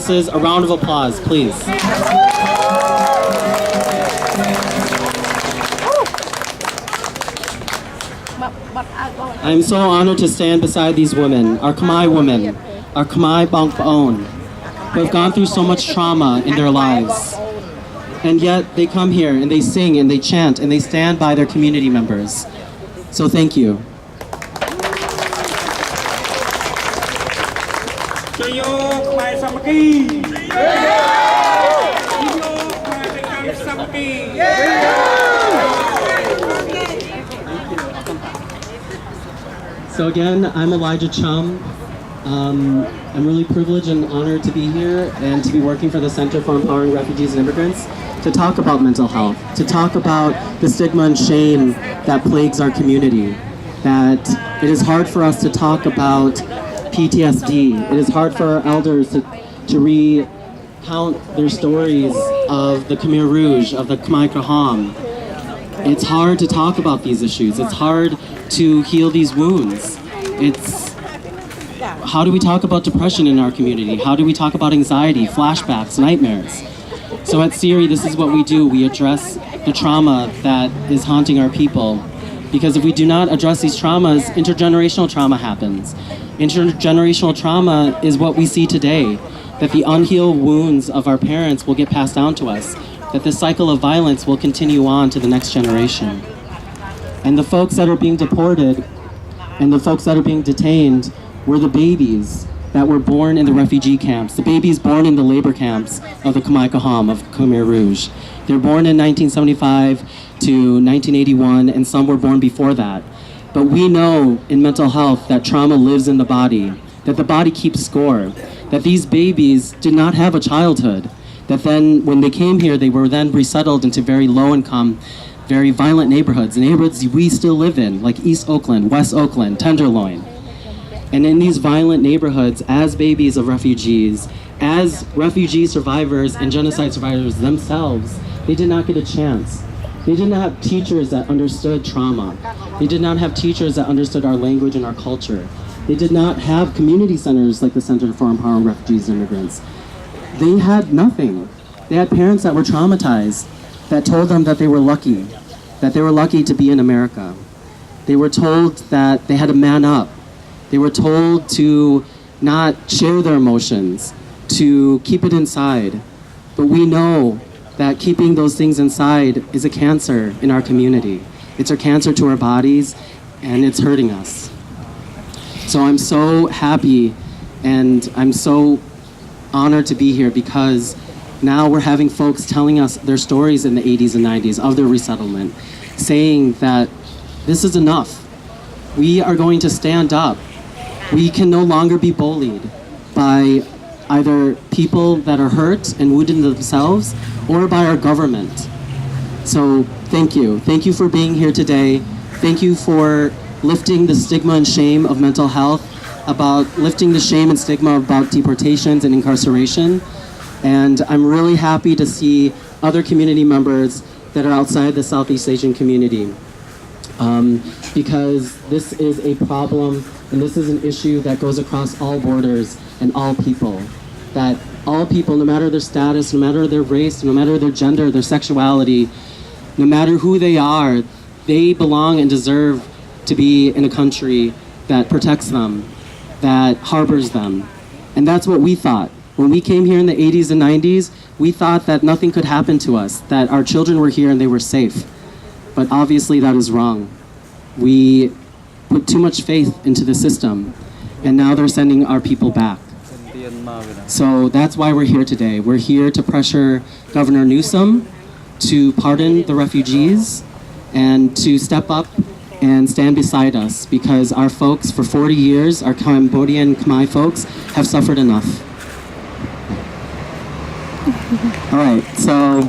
services. A round of applause, please. I'm so honored to stand beside these women, our Khmer women, our Khmer Bangpaon, who have gone through so much trauma in their lives. And yet they come here and they sing and they chant and they stand by their community members. So thank you. So again, I'm Elijah Chum. I'm really privileged and honored to be here and to be working for the Center for Empowering Refugees and Immigrants to talk about mental health, to talk about the stigma and shame that plagues our community, that it is hard for us to talk about PTSD. It is hard for our elders to recount their stories of the Khmer Rouge, of the Khmer Kraham. It's hard to talk about these issues. It's hard to heal these wounds. How do we talk about depression in our community? How do we talk about anxiety, flashbacks, nightmares? So at CERI, this is what we do. We address the trauma that is haunting our people. Because if we do not address these traumas, intergenerational trauma happens. Intergenerational trauma is what we see today, that the unhealed wounds of our parents will get passed down to us, that this cycle of violence will continue on to the next generation. And the folks that are being deported and the folks that are being detained were the babies that were born in the refugee camps, the babies born in the labor camps of the Khmer Kraham, of Khmer Rouge. They're born in 1975 to 1981, and some were born before that. But we know in mental health that trauma lives in the body, that the body keeps score, that these babies did not have a childhood, that then when they came here, they were then resettled into very low income, very violent neighborhoods we still live in, like East Oakland, West Oakland, Tenderloin. And in these violent neighborhoods, as babies of refugees, as refugee survivors and genocide survivors themselves, they did not get a chance. They did not have teachers that understood trauma. They did not have teachers that understood our language and our culture. They did not have community centers like the Center for Empowering Refugees and Immigrants. They had nothing. They had parents that were traumatized, that told them that they were lucky to be in America. They were told that they had to man up. They were told to not share their emotions, to keep it inside. But we know that keeping those things inside is a cancer in our community. It's a cancer to our bodies, and it's hurting us. So I'm so happy and I'm so honored to be here because now we're having folks telling us their stories in the 80s and 90s of their resettlement, saying that this is enough. We are going to stand up. We can no longer be bullied by either people that are hurt and wounded themselves or by our government. So thank you. Thank you for being here today. Thank you for lifting the stigma and shame of mental health, about lifting the shame and stigma about deportations and incarceration. And I'm really happy to see other community members that are outside the Southeast Asian community. Because this is a problem and this is an issue that goes across all borders and all people. That all people, no matter their status, no matter their race, no matter their gender, their sexuality, no matter who they are, they belong and deserve to be in a country that protects them, that harbors them. And that's what we thought. When we came here in the 80s and 90s, we thought that nothing could happen to us, that our children were here and they were safe. But obviously that is wrong. We put too much faith into the system, and now they're sending our people back. So that's why we're here today. We're here to pressure Governor Newsom to pardon the refugees and to step up and stand beside us, because our folks for 40 years, our Cambodian Khmer folks, have suffered enough. All right, so